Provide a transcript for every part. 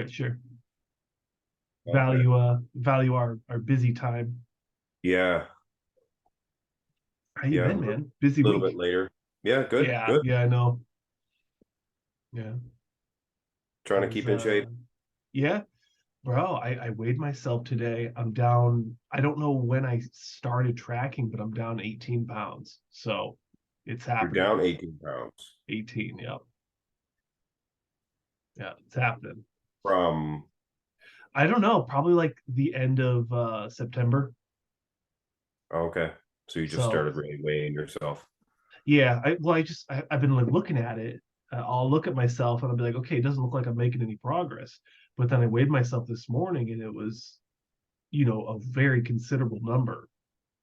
Sure. Okay. Value our busy time. Yeah. How you Yeah. been, man? Busy A little bit week. later. Yeah. Good. Yeah, Good. yeah, I know. Yeah. Trying I to was keep in shape. yeah, bro, I weighed myself today. I'm down, I don't know when I started tracking, but I'm down 18 pounds. So it's You're happening. down 18 pounds 18, yeah. Yeah, it's happening. from. I don't know, probably like the end of September. Okay. So you just So started really weighing yourself. yeah, I've been like looking at it. I'll look at myself and I'll be like, okay, it doesn't look like I'm making any progress. But then I weighed myself this morning and it was, a very considerable number.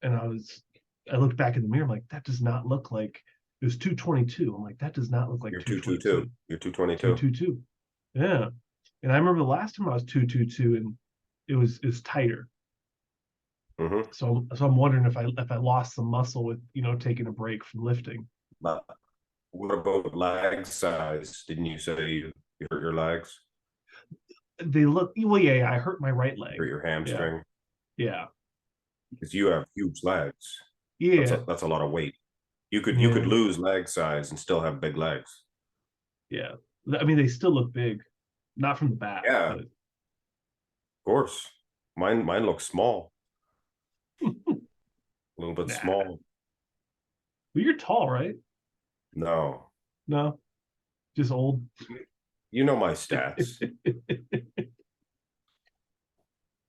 And I looked back in the mirror, I'm like, that does not look like it was 222. I'm like, that does not look like You're 222. 222. You're 222. 222. Yeah. And I remember the last time I was 222 and it was tighter. Mm-hmm. So I'm wondering if I lost some muscle with, taking a break from lifting. But what about leg size? Didn't you say you hurt your legs? They look well, yeah, I hurt my right Hurt leg. your Yeah. hamstring? Yeah. Because you have huge legs. Yeah. That's a lot of weight. You could Yeah. lose leg size and still have big legs. Yeah. I mean, they still look big. Not from the back, Yeah, of but course. Mine looks small, a little bit nah. small. Well, you're tall, right? No, No, just old. you know my stats.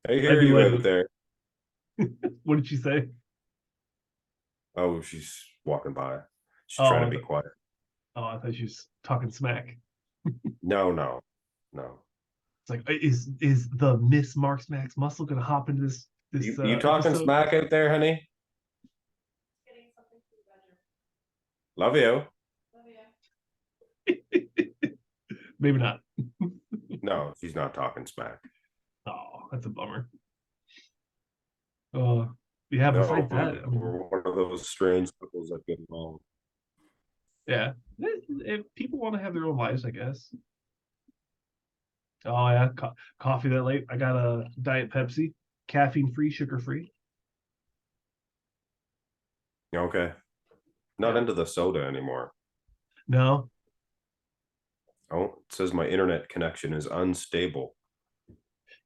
I I'd hear be you like, out there. what did she say? Oh, she's walking by. She's trying Oh, to be quiet. I thought she was talking smack. No, no, no. It's like, is the Miss Marks Max muscle gonna hop into this You talking episode? smack out there, honey? Love you. Maybe not. No, she's not talking smack. Oh, that's a bummer. Uh, yeah. No, Besides that, I mean, we're one of those strange couples that get along. yeah. If people want to have their own lives, I guess. Oh yeah, coffee that late. I got a Diet Pepsi, caffeine free, sugar free. Okay. Not Yeah. into the soda anymore. No. Oh, it says my internet connection is unstable. Yeah,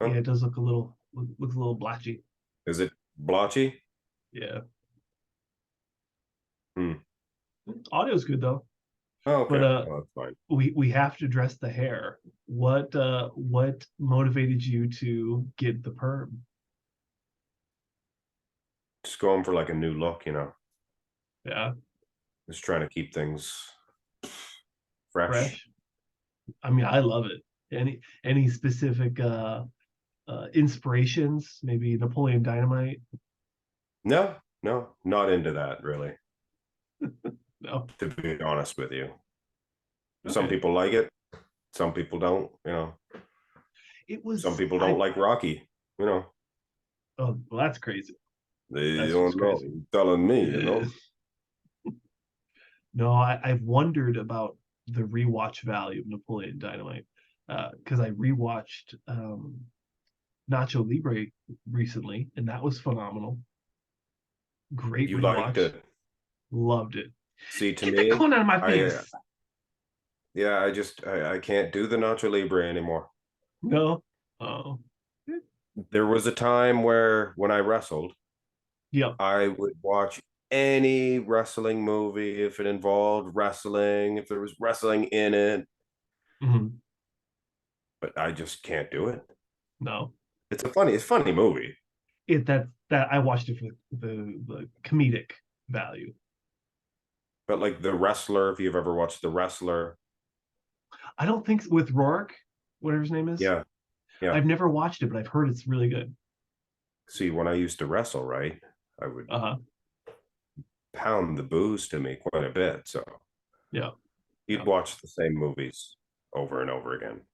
Huh? it does looks a little blotchy. Is it blotchy? Yeah. Hmm. Audio's good though. Oh, But okay. Oh, that's fine. we have to dress the hair. What motivated you to get the perm? Just going for like a new look, Yeah, Just trying to keep things fresh. fresh. I mean, I love it. Any specific inspirations? Maybe Napoleon Dynamite? No, no, not into that really, No. to be honest with you. Some Okay. people like it, some people don't, It Some was people don't I like Rocky. Oh, well, that's crazy. They That's don't just know. crazy. You're telling me. No, I've wondered about the rewatch value of Napoleon Dynamite because I rewatched Nacho Libre recently, and that was phenomenal. Great You liked rewatch. it. Loved it. See, to Get that me, cone out of my I face. yeah, I can't do the Nacho Libre anymore. No. Oh. There was a time where when I wrestled, Yep. I would watch any wrestling movie if it involved wrestling, if there was wrestling in it, Hmm. but I just can't do it. No. It's a funny movie. That I watched it for the comedic value. But like The Wrestler, if you've ever watched The Wrestler, I don't think with Rourke, whatever his name is. yeah, yeah. I've never watched it, but I've heard it's really good. See, when I used to wrestle, right, I would Uh-huh. pound the booze to me quite a bit. So Yeah. you'd Yeah. watch the same movies over and over again.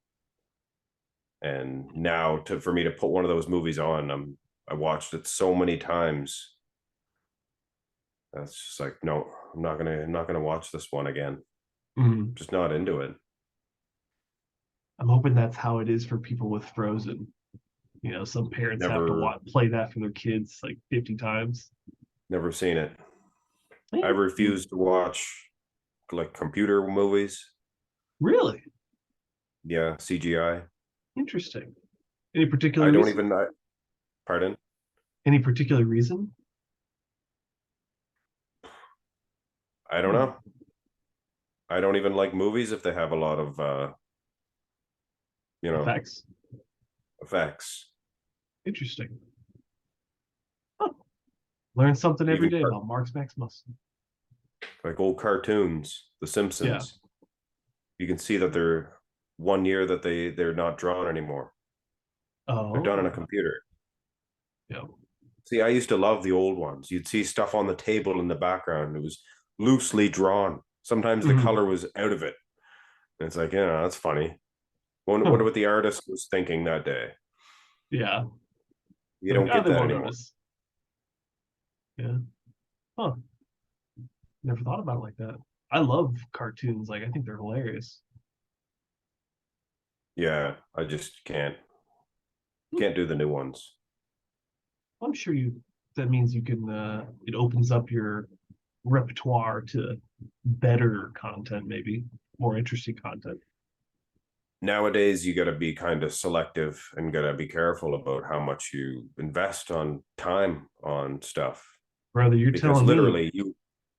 And now for me to put one of those movies on, I watched it so many times. That's just like, no, I'm not gonna watch this one again. Mhm. Just not into it. I'm hoping that's how it is for people with Frozen. You know, some parents have to play that for their kids like 50 times. Never seen it. I refuse to watch like computer movies. Really? Yeah, CGI. Interesting. Any particular reason? Pardon? Any particular reason? I don't know. I don't even like movies if they have a lot of effects. Interesting. Huh. Learn something every day about Marx Maximus. Like old cartoons, The Simpsons. Yeah. You can see that they're 1 year that they're not drawn anymore. Oh. They're done on a computer. Yeah. See, I used to love the old ones. You'd see stuff on the table in the background. It was loosely drawn. Sometimes the color was out of it. And it's like, yeah, that's funny. Wonder what the artist was thinking that day. Yeah. You don't get that anymore. Notice. Yeah. Huh. Never thought about it like that. I love cartoons. Like, I think they're hilarious. Yeah, I just can't do the new ones. I'm sure that means you can, it opens up your repertoire to better content, maybe more interesting content. Nowadays, you got to be kind of selective and got to be careful about how much you invest on time on stuff. Brother, you're telling me. Because literally,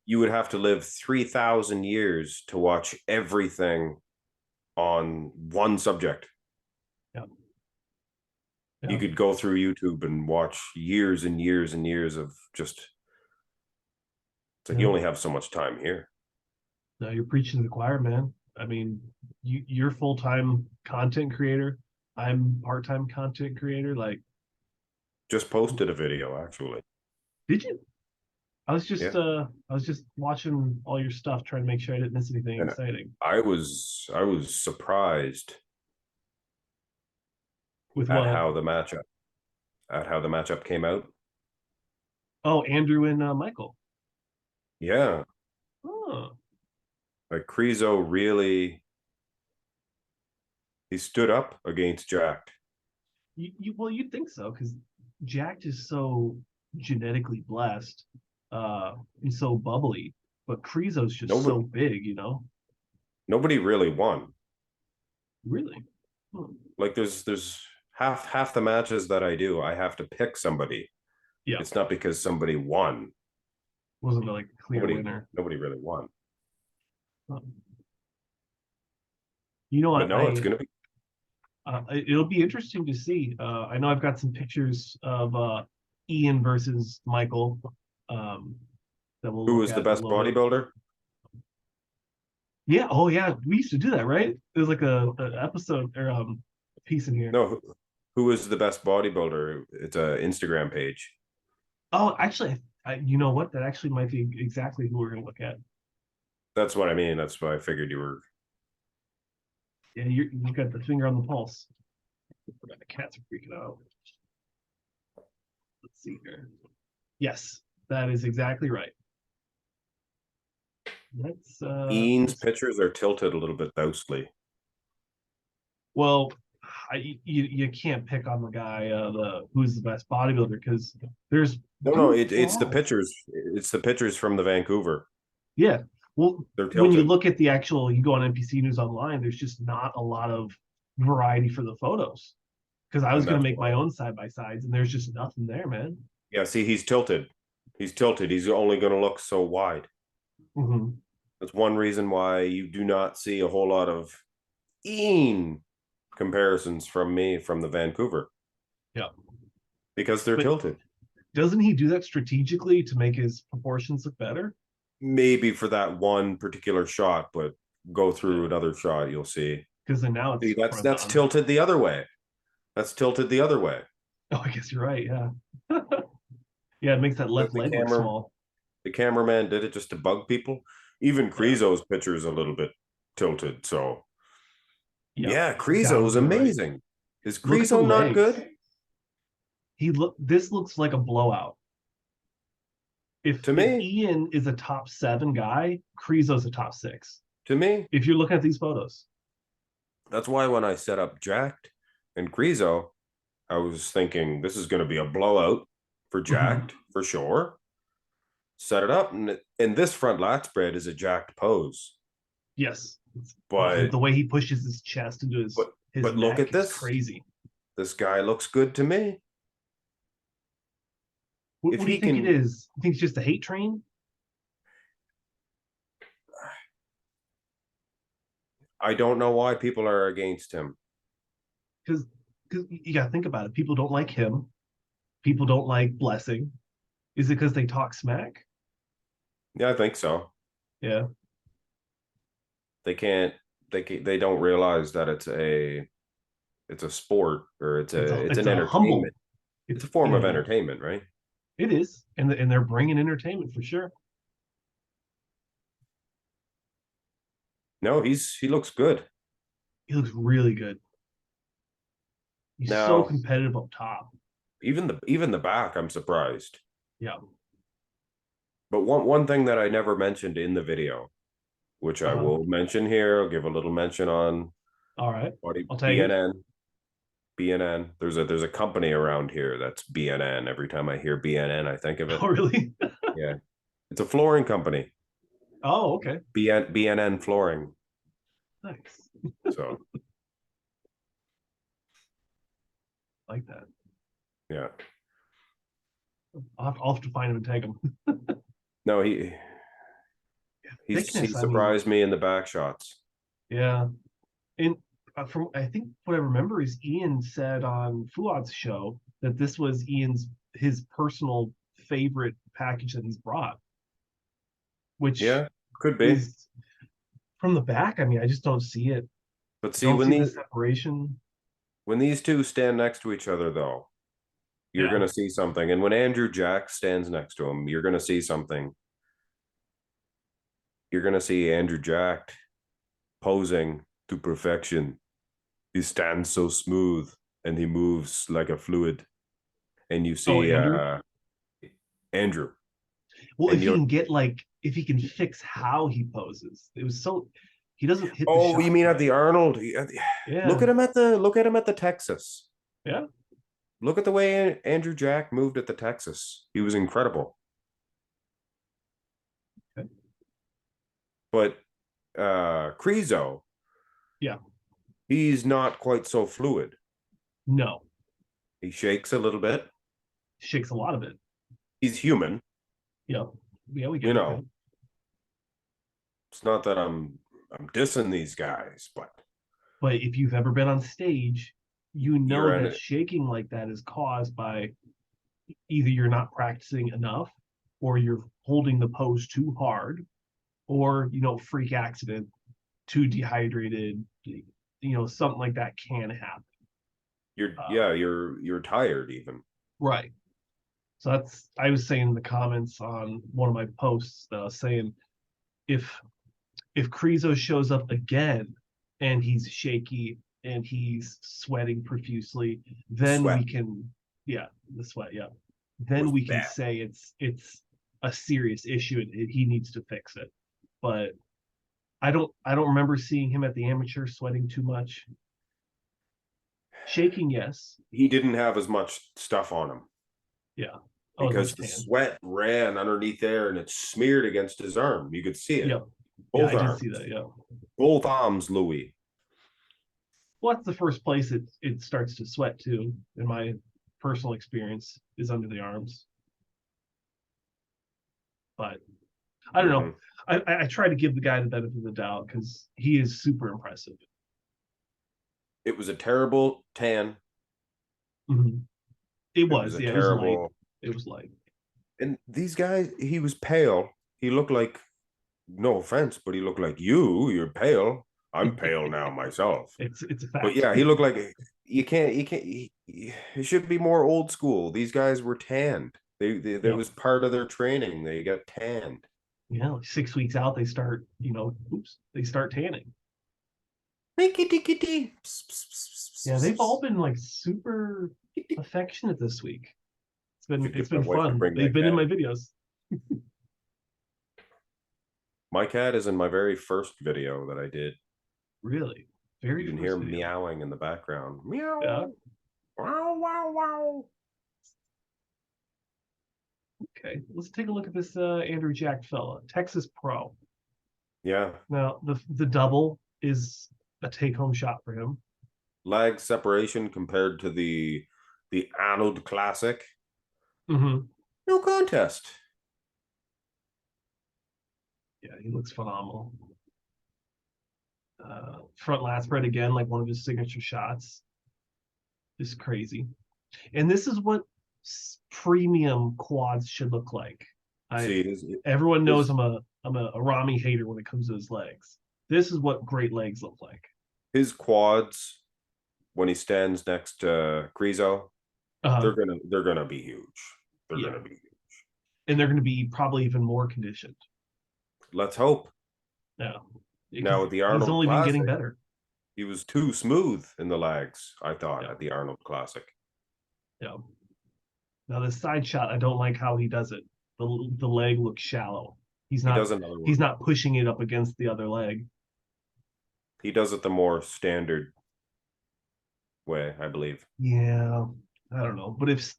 you would have to live 3,000 years to watch everything on one subject. Yeah. You could go through YouTube and watch years and years and years of just. It's like you only have so much time here. No, you're preaching to the choir, man. I mean, you're full-time content creator. I'm part-time content creator. Like, just posted a video actually. Did you? I was just watching all your stuff, trying to make sure I didn't miss anything exciting. I was surprised with how the matchup came out. Oh, Andrew and Michael. Yeah. Oh. Like Krizo really, he stood up against Jacked. Well, you'd think so, because Jacked is so genetically blessed, and so bubbly, but Krizo's just so big, you know. Nobody really won. Really? Like there's half the matches that I do, I have to pick somebody. Yeah. It's not because somebody won. Wasn't like a clear winner. Nobody really won. You know what? No, it's gonna be. It'll be interesting to see. I know I've got some pictures of Iain versus Michael. That will. Who was the best bodybuilder? Yeah. Oh, yeah. We used to do that, right? There's like a episode or piece in here. No. Who is the best bodybuilder? It's a Instagram page. Oh, actually, you know what? That actually might be exactly who we're gonna look at. That's what I mean. That's why I figured you were. Yeah, you got the finger on the pulse. The cats are freaking out. Let's see here. Yes, that is exactly right. Iain's pictures are tilted a little bit ghostly. Well, you can't pick on the guy who's the best bodybuilder, because there's it's the pictures. It's the pictures from the Vancouver. Yeah. Well, when you look at the actual, you go on NPC News Online, there's just not a lot of variety for the photos. Because I was going to make my own side-by-sides, and there's just nothing there, man. Yeah, see, he's tilted. He's only going to look so wide. Mm-hmm. That's one reason why you do not see a whole lot of Iain comparisons from me from the Vancouver. Yeah. Because they're tilted. Doesn't he do that strategically to make his proportions look better? Maybe for that one particular shot, but go through another shot, you'll see. Because then now it's that's tilted the other way. That's tilted the other way. Oh, I guess you're right. Yeah. Yeah, it makes that left leg look small. The cameraman did it just to bug people. Even Krizo's picture is a little bit tilted. So, yeah, Krizo's amazing. Right. Is Krizo not good? This looks like a blowout. If Iain is a top 7 guy, Krizo's a top 6. To me, if you're looking at these photos, That's why when I set up Jacked and Krizo, I was thinking this is going to be a blowout for Jacked for sure. Set it up, and this front lat spread is a jacked pose. Yes, but the way he pushes his chest into his but neck look at this, crazy. This guy looks good to me. What do you think it is? You think it's just a hate train? I don't know why people are against him. Because you got to think about it. People don't like him. People don't like Blessing. Is it because they talk smack? Yeah, I think so. Yeah. They don't realize that it's a sport, or it's an entertainment. Humble, it's a form of entertainment, right? It is, and they're bringing entertainment for sure. No, he looks good. He looks really good. He's so competitive up top. Even the back, I'm surprised. Yeah. But one thing that I never mentioned in the video, which I will mention here, I'll give a little mention on. All right. I'll tell you. BNN. There's a company around here that's BNN. Every time I hear BNN, I think of it. Oh, really? Yeah. It's a flooring company. Oh, okay. BNN flooring. Nice. So. Like that. Yeah. I'll have to find him and tag him. No, he surprised me in the back shots. Yeah. And from I think what I remember is Iain said on Fuad's show that this was his personal favorite package that he's brought. Which could be. From the back, I mean, I just don't see it. But see, when the separation. When these two stand next to each other, though, you're going to see something. And when Andrew Jack stands next to him, you're going to see something. You're going to see Andrew Jack posing to perfection. He stands so smooth and he moves like a fluid. And you see Andrew. Well, if he can fix how he poses, it was so he doesn't hit. Oh, you mean at the Arnold? Yeah. Look at him at the Texas. Yeah. Look at the way Andrew Jack moved at the Texas. He was incredible. Okay. But Krizo, he's not quite so fluid. No. He shakes a little bit. Shakes a lot of it. He's human. Yeah. Yeah, we get it. It's not that I'm dissing these guys, but if you've ever been on stage, you know that shaking like that is caused by either you're not practicing enough, or you're holding the pose too hard, or freak accident, too dehydrated, something like that can happen. You're tired even. Right. So I was saying in the comments on one of my posts that I was saying, if Krizo shows up again and he's shaky and he's sweating profusely, then we can, the sweat, then we can say it's a serious issue and he needs to fix it. But I don't remember seeing him at the amateur sweating too much. Shaking, yes. He didn't have as much stuff on him. Yeah. Because the sweat ran underneath there and it smeared against his arm. You could see it. Yeah. Both arms. I did see that, yeah. Both arms, Louis. Well, that's the first place it starts to sweat too, in my personal experience, is under the arms. But I don't know. I try to give the guy the benefit of the doubt because he is super impressive. It was a terrible tan. Mm-hmm. It was terrible. It was light. And these guys, he was pale. He looked like, no offense, but he looked like you're pale. I'm pale now myself. It's a fact. But yeah, he looked like it should be more old school. These guys were tanned. That was part of their training. They got tanned. Yeah, 6 weeks out, they start, they start tanning. Yeah, they've all been like super affectionate this week. It's been fun. They've been in my videos. My cat is in my very first video that I did. Really? Very You can first hear video. meowing in the background. Meow. Yeah. Wow, wow, wow. Okay, let's take a look at this Andrew Jack fella, Texas Pro. Yeah. Now the double is a take-home shot for him. Lag separation compared to the Arnold Classic. Mm-hmm. No contest. Yeah, he looks phenomenal. Front lat spread again, like one of his signature shots. Just crazy. And this is what premium quads should look like. See, Everyone knows I'm a Rami hater when it comes to his legs. This is what great legs look like. his quads when he stands next to Krizo, they're gonna be huge. They're gonna be huge. And they're gonna be probably even more conditioned. Let's hope. Yeah. Now with the He's Arnold only Classic, been getting better. he was too smooth in the legs, I thought, at the Arnold Classic. Yeah. Now the side shot, I don't like how he does it. The leg looks shallow. He's not he's not pushing it up against the other leg. He does it the more standard way, I believe. Yeah, I don't know. But if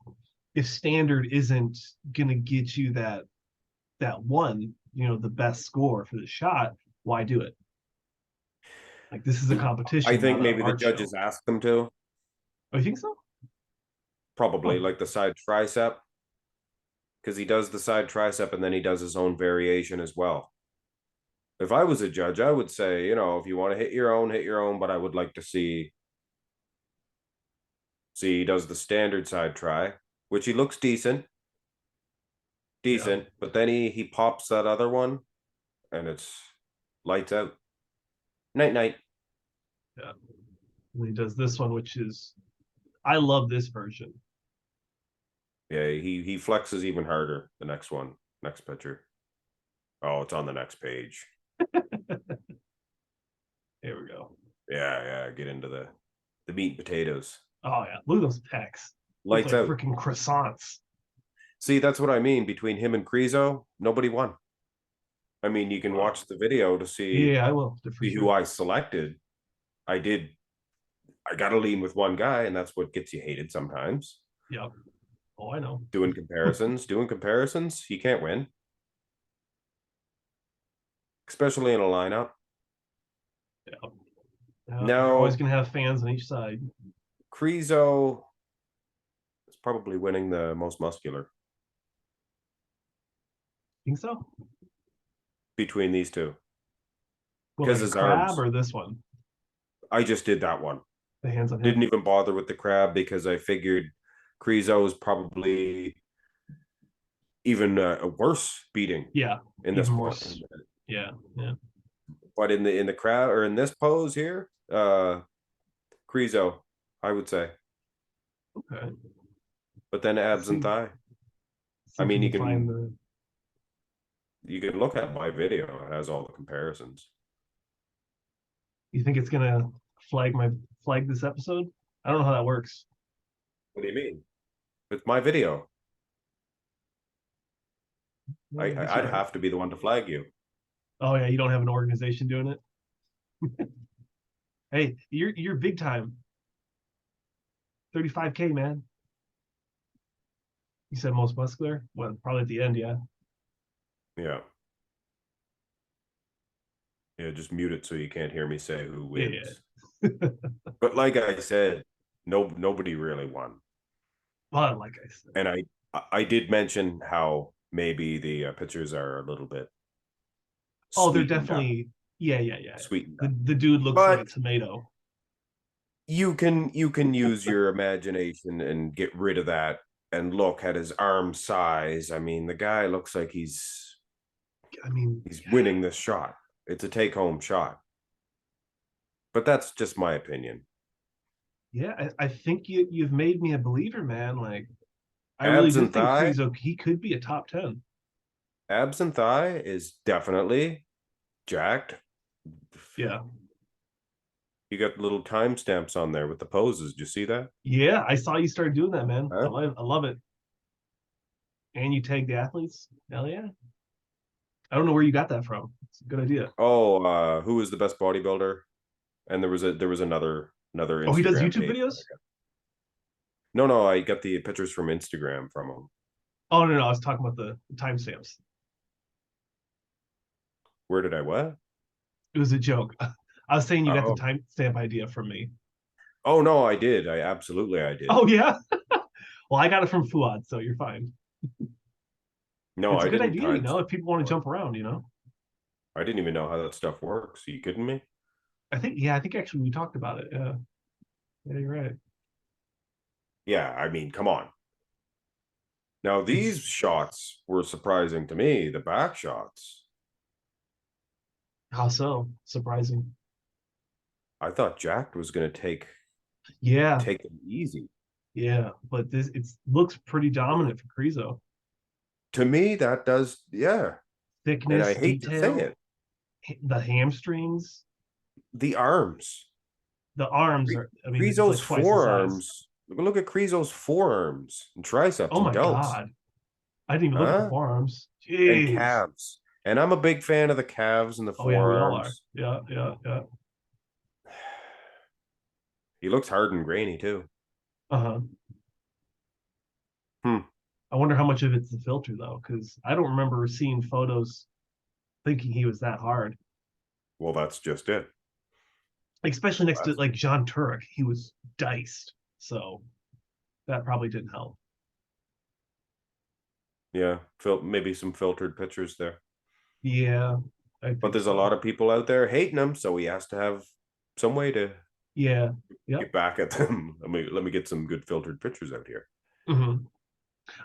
standard isn't gonna get you that one, the best score for the shot, why do it? Like, this is a competition. I think not maybe the judges asked them to. Oh, you think so? Probably like the side tricep, because he does the side tricep and then he does his own variation as well. If I was a judge, I would say, if you want to hit your own, but I would like to see he does the standard side try, which he looks decent, but then he pops that other one and it's lights out. Night night. Yeah. And he does this one, which is, I love this version. Yeah, he flexes even harder. The next picture. Oh, it's on the next page. Here we go. Yeah, get into the meat and potatoes. Oh yeah, look at those pecs. Lights out. Freaking croissants. See, that's what I mean. Between him and Krizo, nobody won. I mean, you can watch the video to see. Yeah, I will. See who I selected. I gotta lean with one guy, and that's what gets you hated sometimes. Yep. Oh, I know. Doing comparisons, he can't win. Especially in a lineup. Yeah. Now, you're always gonna have fans on each side. Krizo is probably winning the most muscular. Think so? Between these two. Because his crab or this one? I just did that one. The hands on him. Didn't even bother with the crab because I figured Krizo is probably even a worse beating. Yeah. In this worse. Yeah. But in the crab or in this pose here, Krizo, I would say. Okay. But then abs and thigh. I mean, you can look at my video. It has all the comparisons. You think it's gonna flag this episode? I don't know how that works. What do you mean? It's my video. I'd have to be the one to flag you. Oh yeah, you don't have an organization doing it. Hey, you're big time. 35K, man. You said most muscular? Well, probably at the end, yeah. Yeah, just mute it so you can't hear me say who wins. Yeah. But like I said, nobody really won. Well, like I said. And I did mention how maybe the pictures are a little bit. Oh, they're definitely yeah. Sweetened. The dude looks like a tomato. You can use your imagination and get rid of that and look at his arm size. I mean, the guy looks like he's winning this shot. It's a take-home shot. But that's just my opinion. Yeah, I think you've made me a believer, man. Like, I really do think Krizo, he could be a top 10. Abs and thigh is definitely jacked. Yeah. You got little timestamps on there with the poses. Did you see that? Yeah, I saw you started doing that, man. Huh? I love it. And you tag the athletes? Hell yeah. I don't know where you got that from. It's a good idea. Oh, who is the best bodybuilder? And there was another Oh, he does Instagram YouTube page. videos? No, I got the pictures from Instagram from him. Oh, no, I was talking about the timestamps. Where did I what? It was a joke. I was saying you got the Oh, timestamp idea from me. oh no, I did. I did. Oh, yeah? Well, I got it from Fuad, so you're fine. No, It's a I good didn't idea, time. if people want to jump around, I didn't even know how that stuff works. Are you kidding me? I think actually we talked about it. Yeah. Yeah, you're right. Yeah, I mean, come on. Now these shots were surprising to me. The back shots. How so? Surprising. I thought Jack was going to Yeah, take them easy. yeah, but this it looks pretty dominant for Krizo. To me, that does, yeah. And I Thickness, hate to say detail, it, the hamstrings, the arms. the arms are. I mean, it's Krizo's like twice the size. forearms. Look at Krizo's forearms and triceps Oh and my delts. god, I didn't even look at the Huh? forearms. And Jeez. calves. And I'm a big fan of the calves and the Oh yeah, we all are. forearms. Yeah, yeah, yeah. He looks hard and grainy too. Uh-huh. Hmm. I wonder how much of it's the filter though, because I don't remember seeing photos thinking he was that hard. Well, that's just it. Especially next to like John Turek, he was diced. So that probably didn't help. Yeah, maybe some filtered pictures there. Yeah. But there's a lot of people out there hating him, so he has to have some way to Yeah. get back at them. Let me get some good filtered pictures out here. Mm-hmm.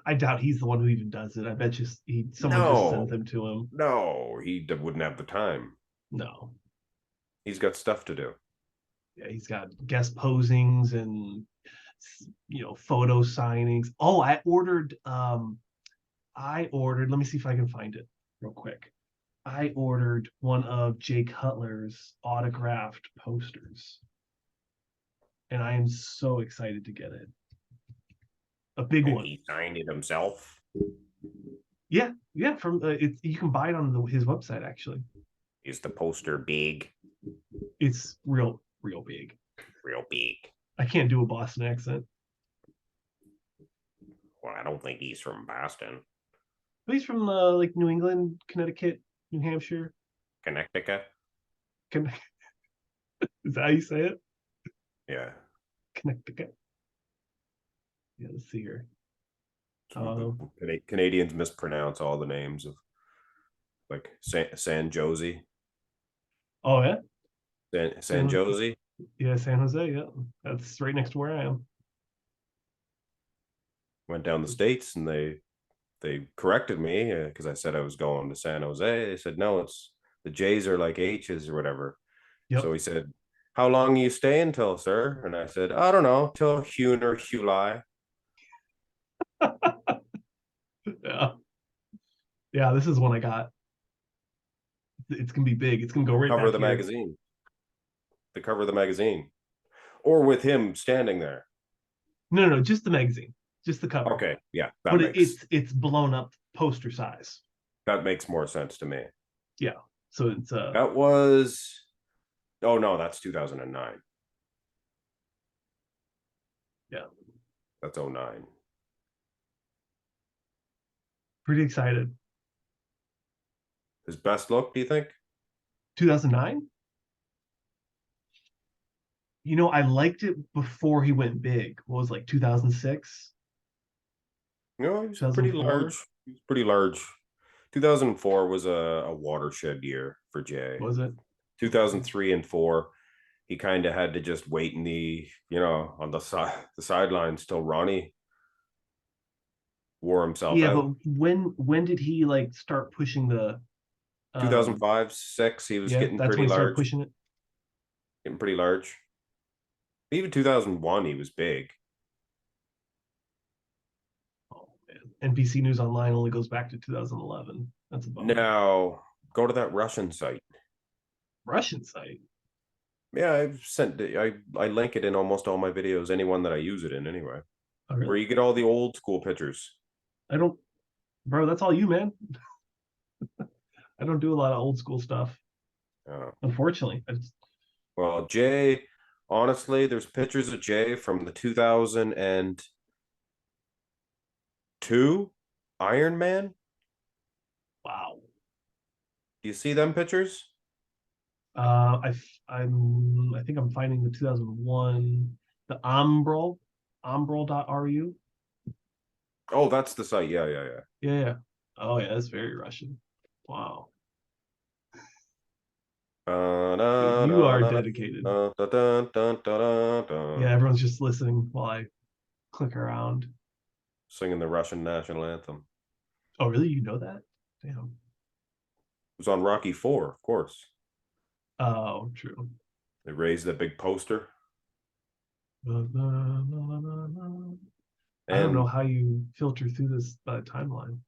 I doubt he's the one who even does it. I bet someone just sent them to him. No, he wouldn't have the time. No. He's got stuff to do. Yeah, he's got guest posings and photo signings. Oh, I ordered let me see if I can find it real quick. I ordered one of Jay Cutler's autographed posters. And I am so excited to get it. A big one. He signed it himself. Yeah, from you can buy it on his website actually. Is the poster big? It's real big. Real big. I can't do a Boston accent. Well, I don't think he's from Boston. But he's from like New England, Connecticut, New Hampshire. Connecticut? Is that how you say it? Yeah. Connecticut. Yeah, let's see here. Canadians mispronounce all the names of like San Jose. Oh yeah, San Jose. Yeah, San Jose. Yeah, that's right next to where I am. Went down the States and they corrected me because I said I was going to San Jose. They said no, it's the J's are like H's or whatever. Yep. So he said, "How long are you staying till, sir?" And I said, "I don't know, till June or July." Yeah, this is one I got. It's gonna be big. It's gonna go right cover back the here. magazine. The cover of the magazine, or with him standing there. No, just the magazine, just the cover. Okay, yeah, but it's blown up poster size. That makes more sense to me. Yeah, so it's that was. Oh no, that's 2009. Yeah, that's 2009. Pretty excited. His best look, do you think? 2009? I liked it before he went big. What was like 2006? No, he was pretty large. He was pretty large. 2004 was a watershed year for Jay. Was it? 2003 and 4, he kind of had to just wait in on the sidelines till Ronnie wore himself out. But when did he like start pushing the 2005, 6, he was getting that's pretty when he large. started pushing it. Getting pretty large. Even 2001, he was big. Oh man. NBC News Online only goes back to 2011. That's a bummer. Now, go to that Russian site. Russian site? Yeah, I've sent it. I link it in almost all my videos, anyone that I use it in anyway. Oh, really? Where you get all the old school pictures. Bro, that's all you, man. I don't do a lot of old school stuff. Oh. Unfortunately. Well, Jay, honestly, there's pictures of Jay from the 2002 Iron Man. Wow. Do you see them pictures? I think I'm finding the 2001, the Umbral.ru. Oh, that's the site. Yeah, yeah, yeah. Yeah, yeah. Oh yeah, that's very Russian. Wow. You are dedicated. Yeah, everyone's just listening while I click around. Singing the Russian national anthem. Oh, really? You know that? Damn. It was on Rocky 4, of course. Oh, true. They raised that big poster. I don't know And how you filter through this timeline.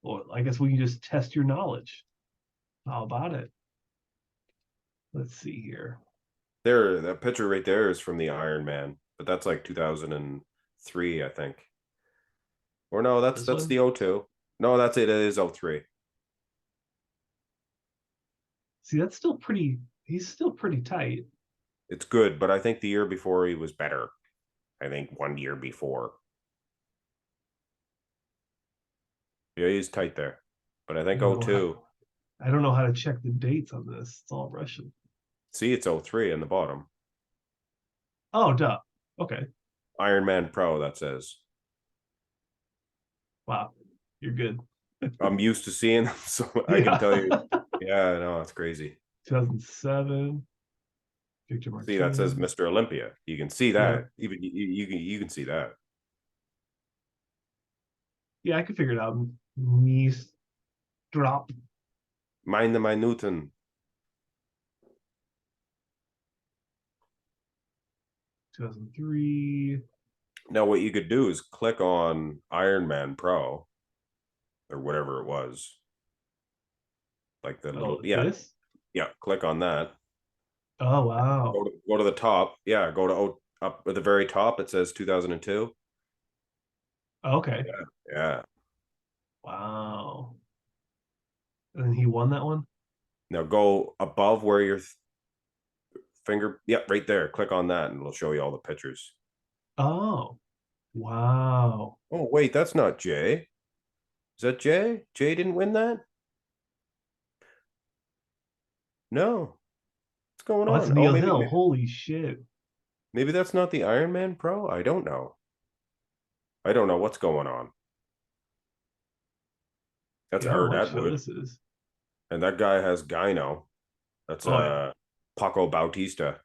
Well, I guess we can just test your knowledge. How about it? Let's see here. there, that picture right there is from the Iron Man, but that's like 2003, I think. Or no, This that's one? the O2. No, that's it. It is 03. See, that's still pretty. He's still pretty tight. It's good, but I think the year before he was better. I think 1 year before. Yeah, he's tight there. But I I think don't know how. 02. I don't know how to check the dates on this. It's all Russian. See, it's 03 in the bottom. Oh, duh. Okay. Iron Man Pro, that says. Wow. You're good. I'm used to seeing them, so I can Yeah. tell you. Yeah, no, it's crazy. 2007. Victor See, that says Martinez. Mr. Olympia. You can see Yeah. that. Even you can see that. Yeah, I could figure it out. Knees drop. Mind the minuten. 2003. Now, what you could do is click on Iron Man Pro or whatever it was, like the Oh, little like this? yeah. Click on that. Oh, wow. Go to the top. Yeah, go to up at the very top. It says 2002. Okay. Yeah, yeah. Wow. And then he won that one? Now go above where your finger. Yeah, right there. Click on that, and it'll show you all the pictures. Oh, wow. Oh wait, that's not Jay. Is that Jay? Jay didn't win that. No. What's going Oh, that's on? Oh, Neil Hill. Holy shit. maybe that's not the Iron Man Pro. I don't know. I don't know what's going on. That's Yeah, I don't know Art what show Atwood, this is. and that guy has Gyno. That's Oh, yeah. Paco Bautista.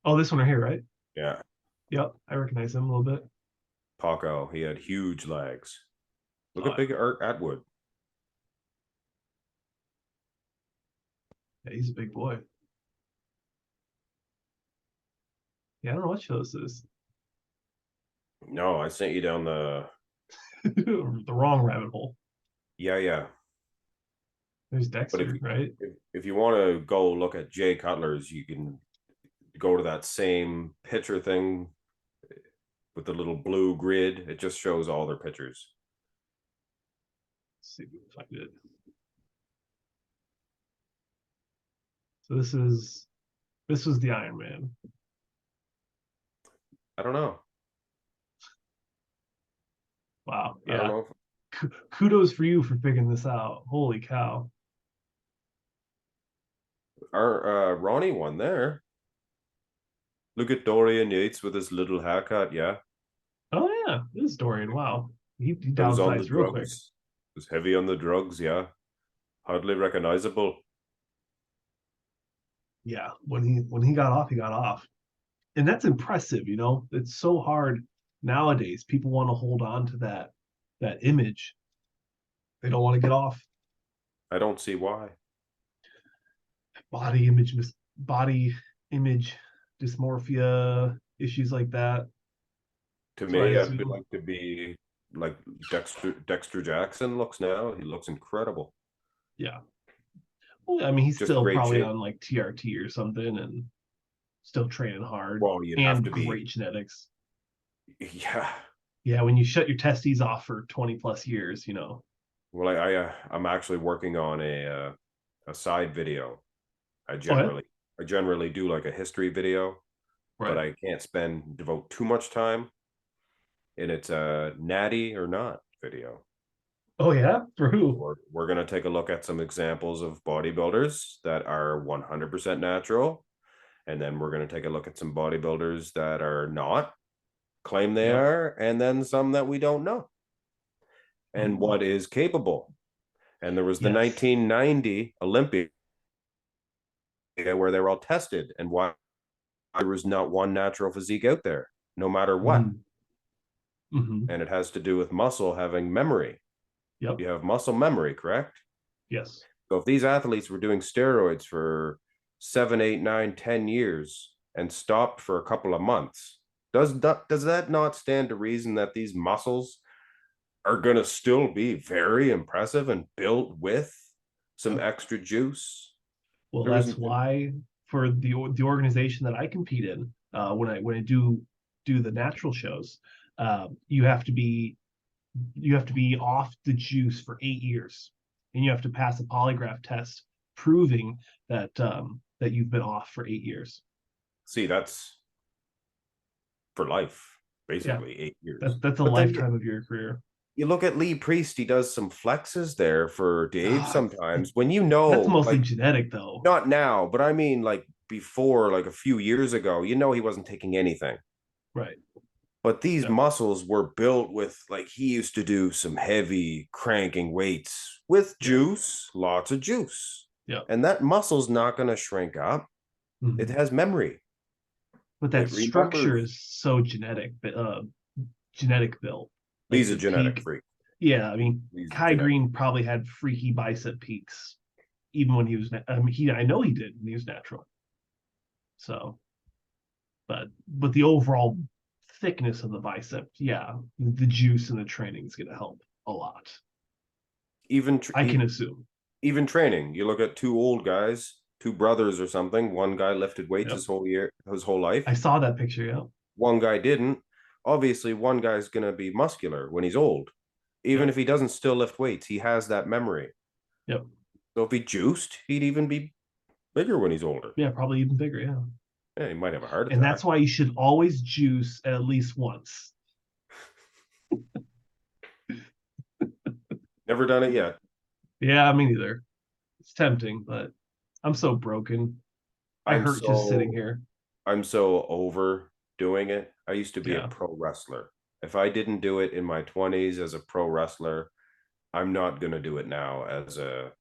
Oh, this one right here, right? Yeah, Yep. I recognize him a little bit. Paco. He had huge legs. Look Oh, at big yeah. Art Atwood. Yeah, he's a big boy. Yeah, I don't know what show this is. No, I sent you down the. The wrong rabbit hole. Yeah, yeah. There's But Dexter, right? if you want to go look at Jay Cutler's, you can go to that same picture thing with the little blue grid. It just shows all their pictures. Let's see if we can find it. So this was the Iron Man. I don't know. Wow. I don't Yeah. know. Kudos for you for figuring this out. Holy cow. Our Ronnie won there. Look at Dorian Yates with his little haircut. Yeah, Oh yeah, this is Dorian. Wow. He it was on the downsized real quick. drugs. It was heavy on the drugs. Yeah, hardly recognizable. Yeah. When he got off, he got off. And that's impressive, you know. It's so hard nowadays. People want to hold on to that image. They don't want to get off I don't see why. body image body image dysmorphia, issues like that. To So I me, I'd assume. like to be like Dexter Jackson looks now. He looks incredible. Yeah. Well, I mean, he's Just still great probably shape. on like TRT or something and still training hard Well, you'd have and to be. great genetics. Yeah. Yeah, when you shut your testes off for 20 plus years, you know. Well, I'm actually working on a side video. I Oh, yeah? generally do like a history video, but Right. I can't devote too much time. And it's a natty or not video. Oh, yeah? For who? We're going to take a look at some examples of bodybuilders that are 100% natural. And then we're going to take a look at some bodybuilders that are not, claim they Yep. are, and then some that we don't know. And Mhm. what is capable. And there was the Yes. 1990 Olympia where they were all tested, and why there was not one natural physique out there, no matter what. And it has to do with muscle having memory. Yep. You have muscle memory, correct? Yes. So if these athletes were doing steroids for 7, 8, 9, 10 years and stopped for a couple of months, does that not stand to reason that these muscles are going to still be very impressive and built with some extra juice? Well, There that's isn't. why for the organization that I compete in, when I do the natural shows, you have to be off the juice for 8 years, and you have to pass a polygraph test proving that that you've been off for 8 years. See, that's for life, Yeah, basically 8 years. that's a But then lifetime of your career. you look at Lee Priest, he does some flexes there for Dave Ah, sometimes. When that's mostly like, genetic, though. not now, but I mean like before, like a few years ago, he wasn't taking anything. Right. But these Yep. muscles were built with, like, he used to do some heavy cranking weights with juice, lots of juice. Yeah. And that muscle's not going to shrink up. Mm-hmm. It has memory. But that structure is so genetic built. Like He's a the genetic peak. freak. Yeah, I mean, Kai Green probably had freaky bicep peaks, even when he was. I know he did when he was natural. So, but the overall thickness of the bicep, yeah, the juice and the training is going to help a lot. I can assume. Even training, you look at two old guys, two brothers or something. One guy lifted weights his whole life. I saw that picture. Yeah. One guy didn't. Obviously, one guy's going to be muscular when he's old. Even if he doesn't still lift weights, he has that memory. Yep. So if he juiced, he'd even be bigger when he's older. Yeah, probably even bigger. Yeah. Yeah, he might have a heart attack. And that's why you should always juice at least once. Never done it yet. Yeah, me neither. It's tempting, but I'm so broken. I hurt just sitting here. I'm so over doing it. I used to be a pro wrestler. If I didn't do it in my 20s as a pro wrestler, I'm not going to do it now as a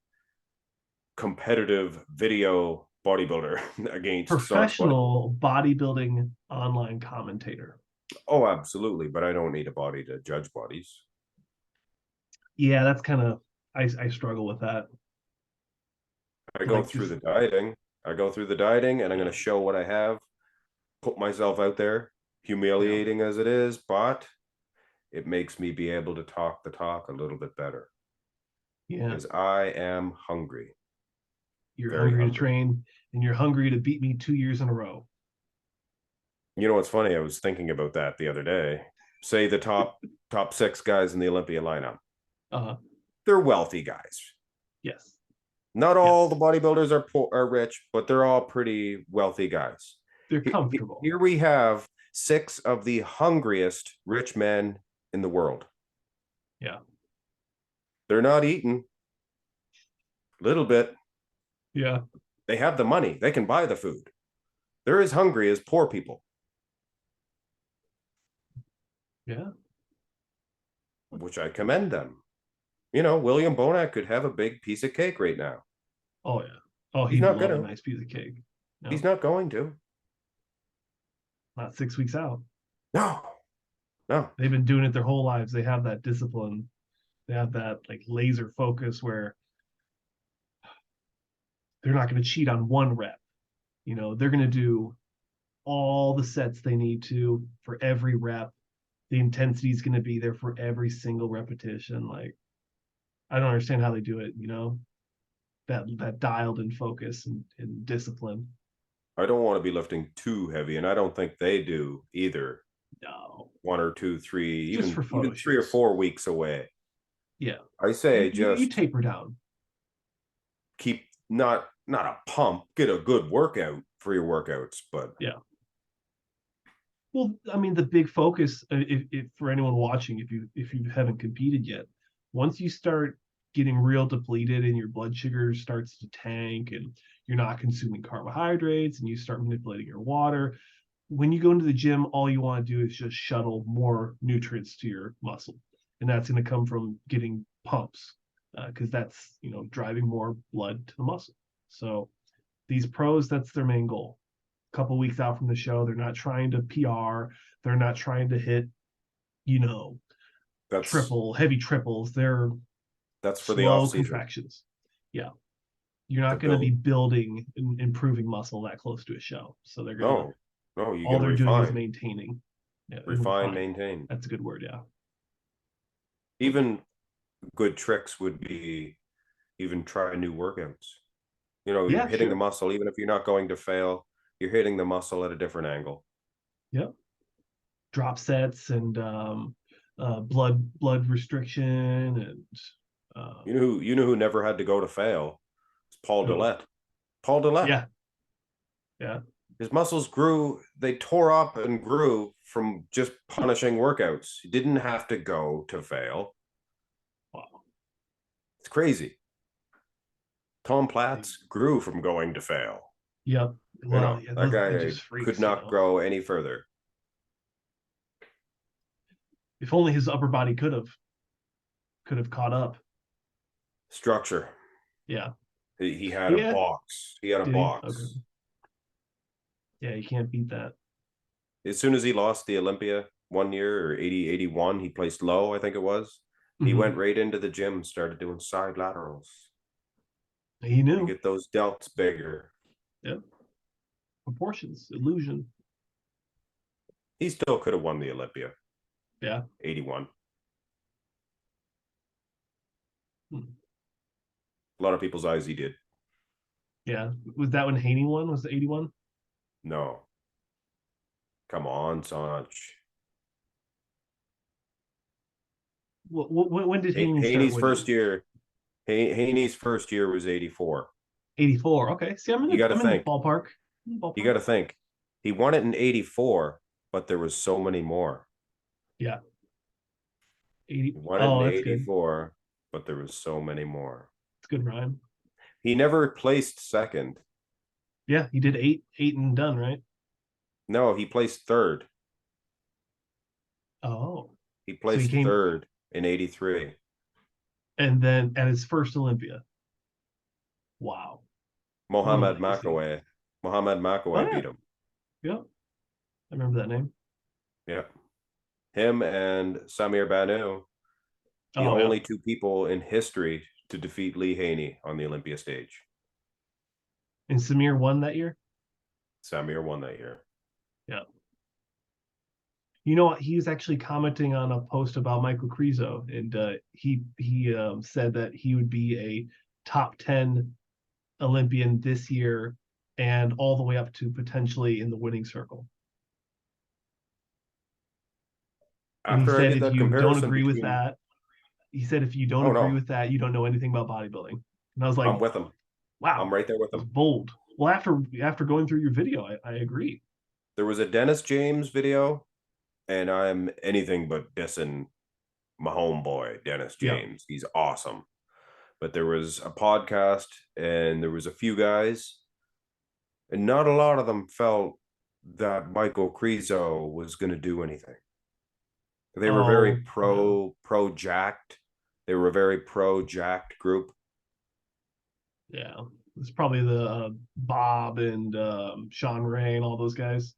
competitive video bodybuilder against professional bodybuilding online commentator. Oh, absolutely. But I don't need a body to judge bodies. Yeah, that's kind of, I struggle with that. I go through the dieting. And I'm going to show what I have, put myself out there, humiliating as it is, but it makes me be able to talk the talk a little bit better. Yeah. Because I am hungry. You're hungry to train, and you're hungry to beat me 2 years in a row. You know what's funny? I was thinking about that the other day. Say the top 6 guys in the Olympia lineup. They're wealthy guys. Yes. Not all the bodybuilders are rich, but they're all pretty wealthy guys. They're comfortable. Here we have 6 of the hungriest rich men in the world. Yeah. They're not eating. Little bit. Yeah. They have the money. They can buy the food. They're as hungry as poor people. Yeah. Which I commend them. You know, William Bonac could have a big piece of cake right now. Oh, yeah. Oh, he's not gonna. A nice piece of cake. No. He's not going to. Not 6 weeks out. No. They've been doing it their whole lives. They have that discipline. They have that like laser focus where they're not going to cheat on one rep. You know, they're going to do all the sets they need to for every rep. The intensity is going to be there for every single repetition. Like, I don't understand how they do it, you know, that dialed in focus and discipline. I don't want to be lifting too heavy, and I don't think they do either. No. 1 or 2, 3, just even 3 or 4 weeks away. Yeah. I say you taper down. Keep not a pump, get a good workout for your workouts, but yeah. Well, I mean, the big focus, if for anyone watching, if you haven't competed yet, once you start getting real depleted and your blood sugar starts to tank and you're not consuming carbohydrates and you start manipulating your water, when you go into the gym, all you want to do is just shuttle more nutrients to your muscle, and that's going to come from getting pumps, because that's driving more blood to the muscle. So these pros, that's their main goal. A couple weeks out from the show, they're not trying to PR, they're not trying to hit that's heavy triples. They're for the slow off season contractions. Yeah, you're to not going to be build. building and improving muscle that close to a show. So they're gonna No, you all can they're doing is refine, maintaining. Yeah, maintain. That's a good word. Yeah. Even good tricks would be even try new workouts. You're Yeah, hitting the sure. muscle, even if you're not going to fail, you're hitting the muscle at a different angle. Yep. Drop sets and blood restriction and You know who never had to go to fail? It's Paul Dillette. Paul Dillette. Yeah. Yeah. His muscles grew, they tore up and grew from just punishing workouts. He didn't have to go to fail. Wow. It's crazy. Tom Platz grew from going to fail. Yep. Well, yeah, that guy just freaks, could not grow any further. If only his upper body could have caught up. Structure. Yeah. He had a box. He had a box. Okay. Yeah, you can't beat that. As soon as he lost the Olympia one year, or 81, he placed low, I think it was. He went right into the gym, started doing side laterals. He knew. You get those delts bigger. Yep. Proportions, illusion. He still could have won the Olympia. Yeah. 81. A lot of people's eyes he did. Yeah. Was that when Haney won? Was it 81? No. Come on, Sanj. When did Haney Haney's first year? Haney's first year was 84. 84. Okay. See, I'm in the ballpark. You got to think. He won it in 84, but there was so many more. Yeah. 80. He won it in 84, good. But there was so many more. It's good rhyme. He never placed second. Yeah, he did eight and done, right? No, he placed third. Oh. He placed third in 83. And then at his first Olympia. Wow. Mohamed Makaway beat him. Yeah. I remember that name. Yeah. Him and Samir Banu, the only two people in history to defeat Lee Haney on the Olympia stage. And Samir won that year? Samir won that year. Yeah. You know what? He was actually commenting on a post about Michal Krizo, and he said that he would be a top 10 Olympian this year and all the way up to potentially in the winning circle. And he said if you don't agree with that, he said if you don't agree with that, you don't know anything about bodybuilding. And I was like, I'm with him. Wow, I'm right there with him. Bold. Well, after going through your video, I agree. There was a Dennis James video, and I'm anything but dissing my homeboy Dennis James. Yeah. He's awesome. But there was a podcast, and there was a few guys, and not a lot of them felt that Michal Krizo was going to do anything. They were very pro-jacked. They were a very pro-jacked group. Yeah. It's probably the Bob and Sean Ray and all those guys.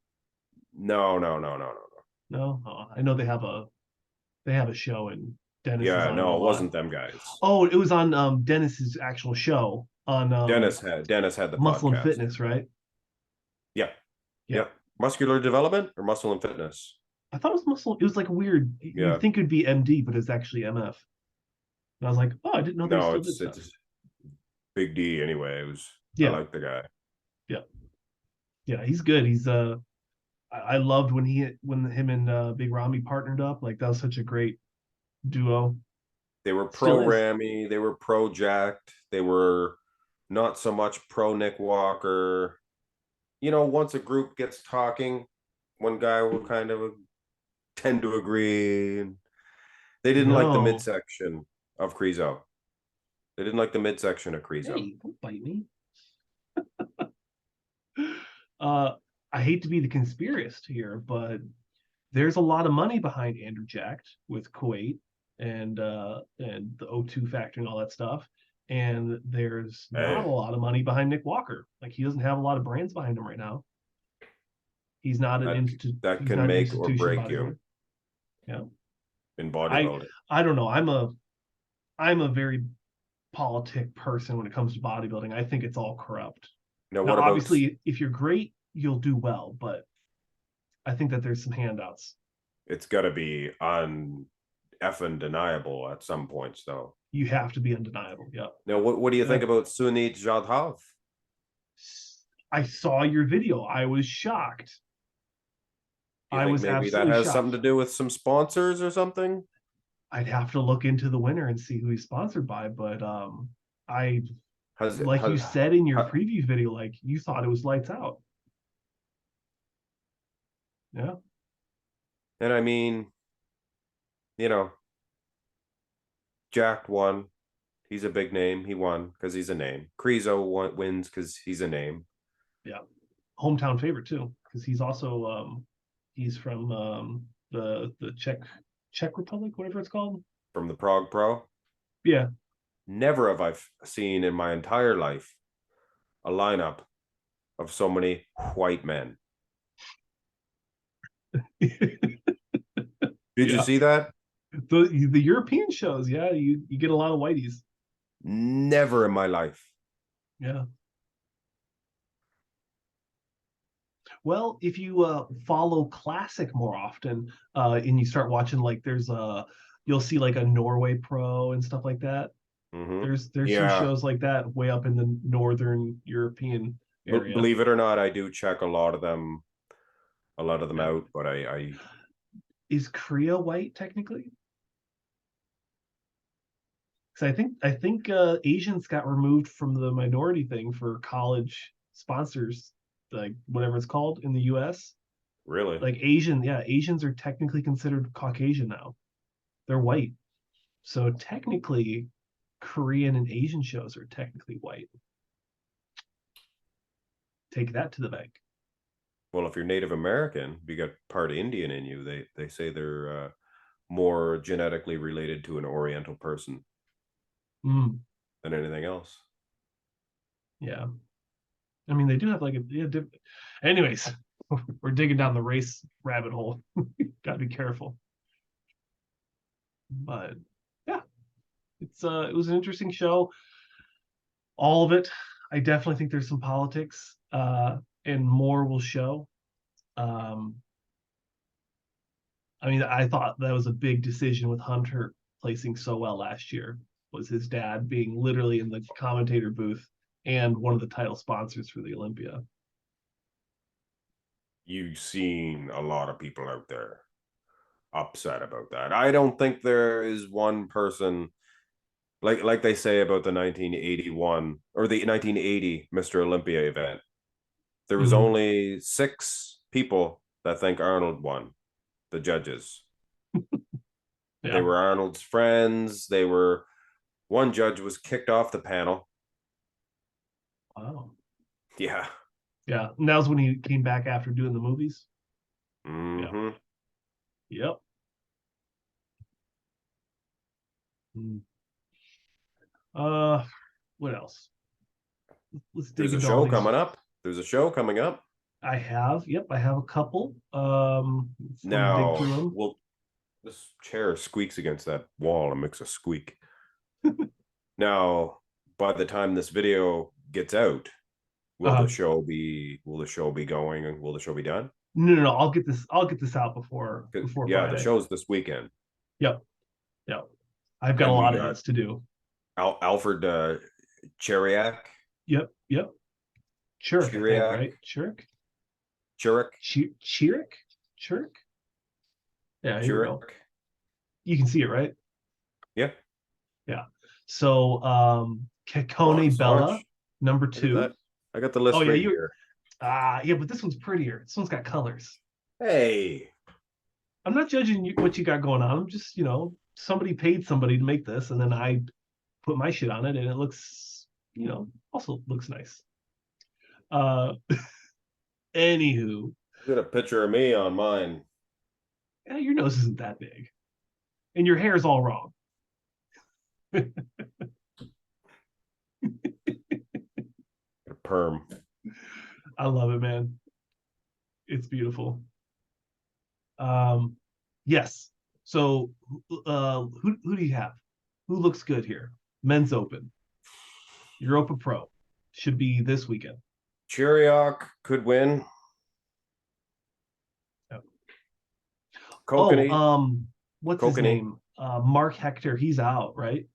No. No? Oh, I know they have a show and Dennis. Yeah, no, it wasn't them guys. Oh, it was on Dennis's actual show on Dennis had the Muscle podcast. and Fitness, right? Yeah. Muscular development or muscle and fitness? I thought it was muscle. It was like weird. Yeah. You'd think it'd be MD, but it's actually MF. And I was like, oh, I didn't know they still did stuff. It's Big D anyway. It was I like the guy. Yeah, he's good. He's I loved when him and Big Ramy partnered up. Like that was such a great duo. They were pro Ramy, they were pro jacked, they were not so much pro Nick Walker. You know, once a group gets talking, one guy will kind of tend to agree. They didn't like the No. midsection of Krizo. They didn't like the midsection of Krizo. Hey, don't bite me. I hate to be the conspiracist here, but there's a lot of money behind Andrew Jacked with Kuwait and the O2 factor and all that stuff. And there's not a Hey, lot of money behind Nick Walker. Like he doesn't have a lot of brands behind him right now. He's not an that he's can not an make or institution break bodybuilder. you Yeah. in I bodybuilding. I don't know. I'm a very politic person when it comes to bodybuilding. I think it's all corrupt. Now, Now, what about obviously, if you're great, you'll do well, but I think that there's some handouts. it's got to be on effing deniable at some points, though. You have to be undeniable. Yep. Now, what do you think Yep. about Sunit Jadhav? I saw your video. I was shocked. Do you I think was maybe that absolutely has shocked. something to do with some sponsors or something? I'd have to look into the winner and see who he's sponsored by, but I like you said in your preview video, like you thought it was lights out. Yeah. And I mean, you know, Jack won. He's a big name. He won because he's a name. Krizo wins because he's a name. Yeah. Hometown favorite too, because he's also he's from the Czech Republic, whatever it's called. From the Prague Pro. Yeah. Never have I seen in my entire life a lineup of so many white men. Did you see that? The European shows, yeah, you get a lot of whiteys. Never in my life. Yeah. Well, if you follow classic more often, and you start watching, like there's you'll see like a Norway Pro and stuff like that. Mm-hmm. There's some shows like that way up in the northern European area. Believe it or not, I do check a lot of them out, but I is Korea white technically? Because I think Asians got removed from the minority thing for college sponsors, like whatever it's called in the U.S. really Like Asians are technically considered Caucasian now. They're white, so technically, Korean and Asian shows are technically white. Take that to the bank. well, if you're Native American, you got part Indian in you. They say they're more genetically related to an Oriental person than anything else. Yeah, I mean they do have like anyways, we're digging down the race rabbit hole. Got to be careful. But yeah, it was an interesting show. All of it. I definitely think there's some politics, and more will show. I mean, I thought that was a big decision with Hunter placing so well last year. Was his dad being literally in the commentator booth and one of the title sponsors for the Olympia. You've seen a lot of people out there upset about that. I don't think there is one person like they say about the 1981 or the 1980 Mr. Olympia event. There was only 6 people that think Arnold won, the judges. Yeah. They were Arnold's friends. One judge was kicked off the panel. Wow. Yeah. Yeah. And that was when he came back after doing the movies. Mm-hmm. Yeah. Yep. What else? Let's dig There's a into show coming up. There's a show coming up. I have a couple. Now, dig through them. well, this chair squeaks against that wall and makes a squeak. Now, by the time this video gets out, will the show be going and will the show be done? No. I'll get this out before Yeah, Friday. the show's this weekend. Yep. I've got a lot of hits to do. Alfred Cheriak. Yep. Chirk, right? Chirk. Yeah, here we go. You can see it, right? Yeah. So, Kekone Bella. Number 2. I got the list right here. Yeah, but this one's prettier. This one's got colors. Hey, I'm not judging what you got going on. I'm just, somebody paid somebody to make this, and then I put my shit on it, and it looks, also looks nice. Anywho, got a picture of me on mine. Yeah, your nose isn't that big, and your hair is all wrong. A perm. I love it, man. It's beautiful. Yes. So, who do you have? Who looks good here? Men's Open, Europa Pro, should be this weekend. Chiriok could win. Yep. Kokanee. What's his name? Mark Hector. He's out, right?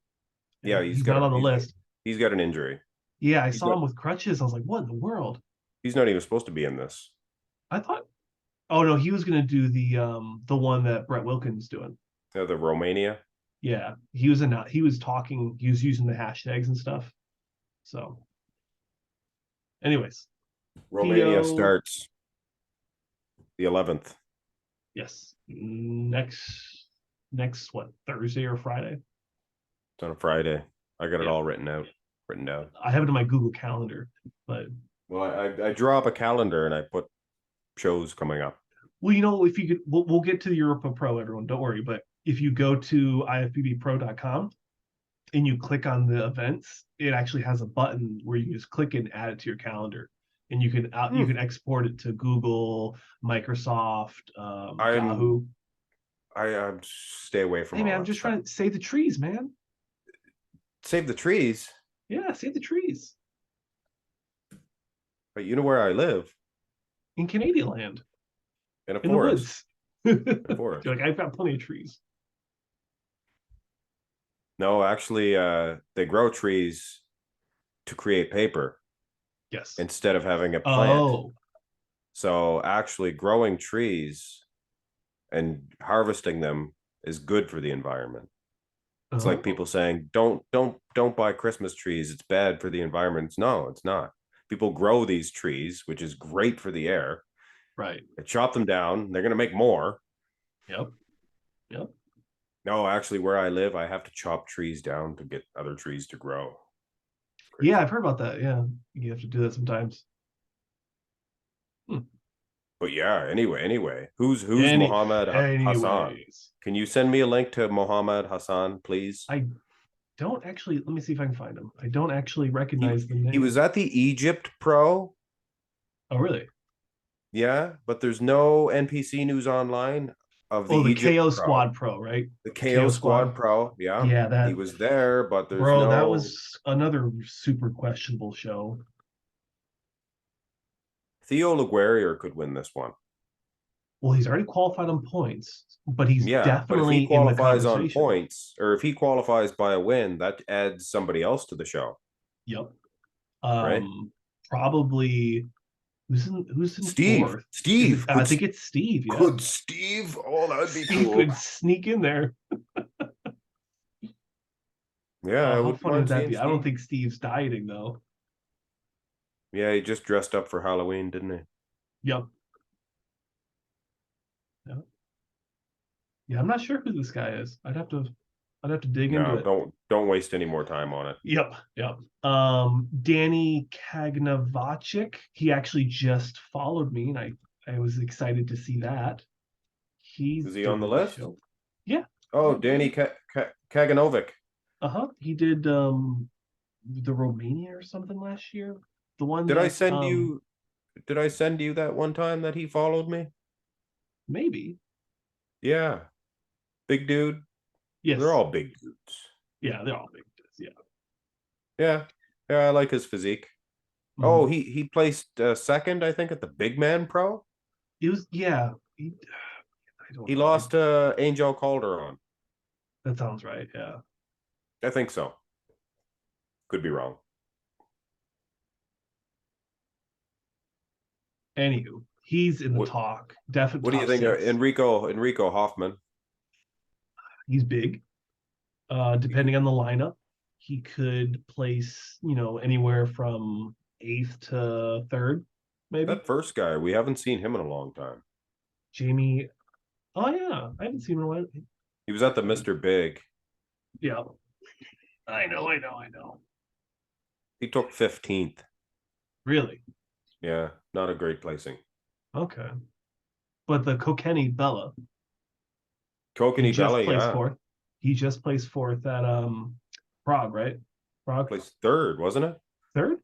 Yeah, he's not on the list. He's got an injury. Yeah, I saw him with crutches. I was like, what in the world? He's not even supposed to be in this. I thought. Oh no, he was going to do the one that Brett Wilkins doing. The Romania. Yeah, he was talking. He was using the hashtags and stuff. So, anyways, Romania starts the 11th. Yes, next what, Thursday or Friday? It's on a Friday. I got it all written down. I have it in my Google Calendar, but I draw up a calendar and I put shows coming up. Well, if you could, we'll get to the Europa Pro, everyone. Don't worry. But if you go to ifbbpro.com and you click on the events, it actually has a button where you just click and add it to your calendar, and you can you can export it to Google, Microsoft, Yahoo. I stay away from. Hey man, I'm just trying to save the trees, man. Save the trees. Yeah, save the trees. But you know where I live? In Canadian land. In a forest. The woods. You're like, I've got plenty of trees. No, actually, they grow trees to create paper. Yes. Instead of having a plant. Oh. So actually growing trees and harvesting them is good for the environment. It's like people saying, don't buy Christmas trees. It's bad for the environment. No, it's not. People grow these trees, which is great for the air. Right. They chop them down. They're going to make more. Yep. No, actually, where I live, I have to chop trees down to get other trees to grow. Yeah, I've heard about that. Yeah, you have to do that sometimes. But yeah, anyway, who's Mohammed Hassan? Can you send me a link to Mohammed Hassan, please? I don't actually. Let me see if I can find him. I don't actually recognize the name. He was at the Egypt Pro. Oh, really? Yeah, but there's no NPC news online of the Egypt KO Pro. Squad Pro, right? The KO Squad Pro, yeah. He was there, but there's that was another super questionable show. Theo Laguerre could win this one. Well, he's already qualified on points, but he's definitely but if he qualifies on points, or if he qualifies by a win, that adds somebody else to the show. Yep. Right? Probably. Who's in Steve? Fourth? Steve. I think it's Steve. Yeah. Could Steve? Oh, that'd be cool. Could sneak in there. Yeah, how funny would that be? I don't think Steve's dieting though. Yeah, he just dressed up for Halloween, didn't he? Yep. Yeah, I'm not sure who this guy is. I'd have to dig into it. Don't waste any more time on it. Yep. Danny Kagnavachik, he actually just followed me, and I was excited to see that. Is he on the list? Yeah. Oh, Danny Kaganovic. He did the Romania or something last year. The one Did I send you that one time that he followed me? Maybe. Yeah. Big dude. Yes. They're all big dudes. Yeah, they're all big dudes. Yeah. I like his physique. Mm-hmm. Oh, he placed second, I think, at the Big Man Pro. It was he lost to Angel Calderon. That sounds right. Yeah. I think so. Could be wrong. Anywho, he's in the talk. Definitely. What do you think of Enrico Hoffman? He's big. Depending on the lineup, he could place, anywhere from 8th to 3rd, maybe. That first guy, we haven't seen him in a long time. Jamie. Oh yeah, I haven't seen him in a while. He was at the Mr. Big. Yeah, I know. He took 15th. Really? Yeah, not a great placing. Okay. But the Kokeni Bella, Kokeni Bella, yeah. 4th. He just placed 4th at Prague, right? Prague placed 3rd, wasn't it? 3rd?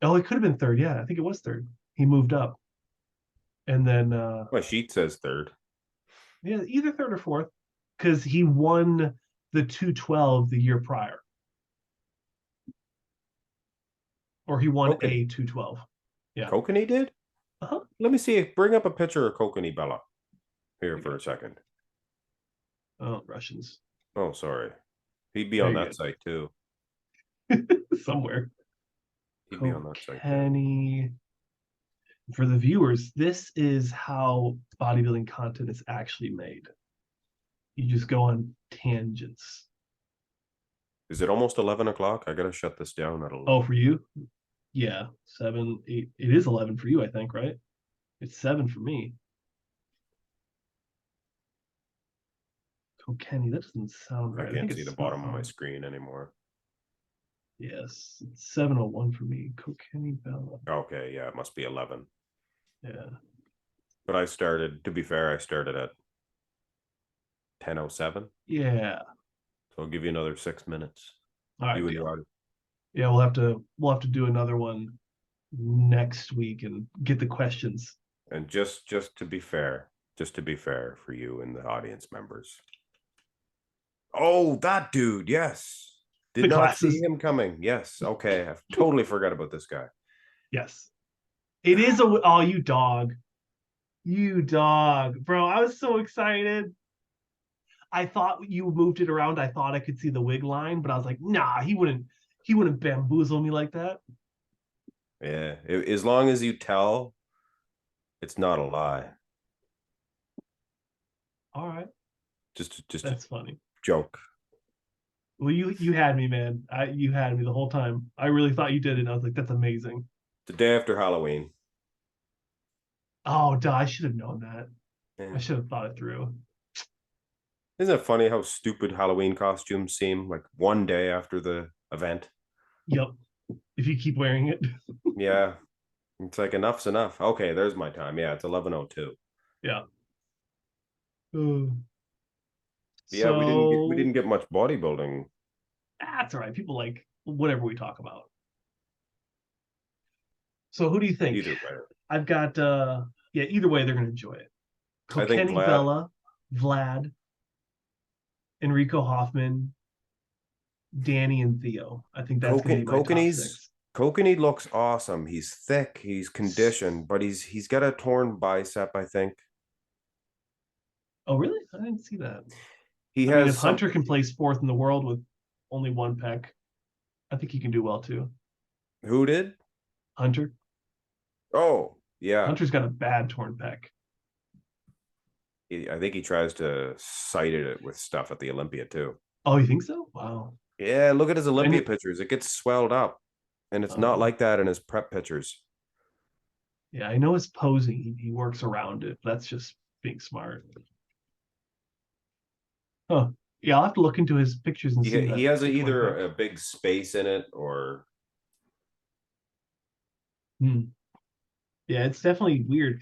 Oh, it could have been 3rd. Yeah, I think it was 3rd. He moved up. And then my sheet says 3rd. Yeah, either 3rd or 4th, because he won the 212 the year prior. Or he won a 212. Yeah. Kokeni did? Uh-huh. Let me see. Bring up a picture of Kokeni Bella here for a second. Oh, Russians. Oh, sorry. He'd be on that site too. Somewhere. He'd be on that site too. For the viewers, this is how bodybuilding content is actually made. You just go on tangents. Is it almost 11 o'clock? I gotta shut this down at 11. Oh, for you? Yeah, 7, 8. It is 11 for you, I think, right? It's 7 for me. Kokeni, that doesn't sound right. I can't see the bottom of my screen anymore. Yes, it's 7:01 for me. Kokeni Bella. Okay, yeah, it must be 11. Yeah. But I started, to be fair, I started at 10:07. Yeah. So I'll give you another 6 minutes. All right. Yeah, we'll have to do another one next week and get the questions. And just to be fair for you and the audience members. Oh, that dude, yes. Did not see him coming. Yes. Okay. I totally forgot about this guy. Yes. It is oh, you dog. You dog. Bro, I was so excited. I thought you moved it around. I thought I could see the wig line, but I was like, nah, he wouldn't bamboozle me like that. Yeah. As long as you tell it's not a lie. All right. Just that's funny. Joke. Well, you had me, man. You had me the whole time. I really thought you did it. I was like, that's amazing. The day after Halloween. Oh, duh, I should have known that. Yeah. I should have thought it through. Isn't it funny how stupid Halloween costumes seem like one day after the event? Yep. If you keep wearing it. Yeah. It's like enough's enough. Okay, there's my time. Yeah, it's 11:02. Yeah. Yeah, we didn't get much bodybuilding. That's all right. People like whatever we talk about. So who do you think? Either way. I've got either way they're gonna enjoy it. Kokeni Bella, Vlad, Enrico Hoffman, Danny, and Theo. I think that's gonna be my top 6. Kokeni looks awesome. He's thick, he's conditioned, but he's got a torn bicep, I think. Oh, really? I didn't see that. If Hunter can place 4th in the world with only 1 pec, I think he can do well too. Who did? Hunter. Oh, yeah. Hunter's got a bad torn pec. I think he tries to cite it with stuff at the Olympia too. Oh, you think so? Wow. Yeah, look at his Olympia pictures. It gets swelled up. And it's not like that in his prep pictures. Yeah, I know his posing. He works around it. That's just being smart. Huh. Yeah, I'll have to look into his pictures and see. He has either a big space in it or... Yeah, it's definitely weird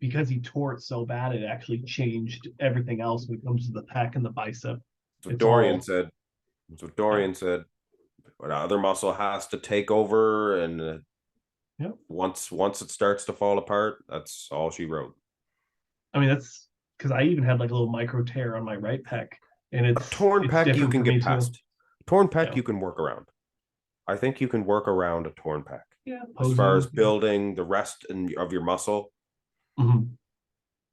because he tore it so bad, it actually changed everything else when it comes to the pec and the bicep. That's what Dorian said. That's what Dorian said. But other muscle has to take over, and once it starts to fall apart, that's all she wrote. I mean, that's because I even had like a little micro tear on my right pec, and it's a torn pec you can get past. Torn pec you can work around. I think you can work around a torn pec. Yeah, as far as building the rest of your muscle.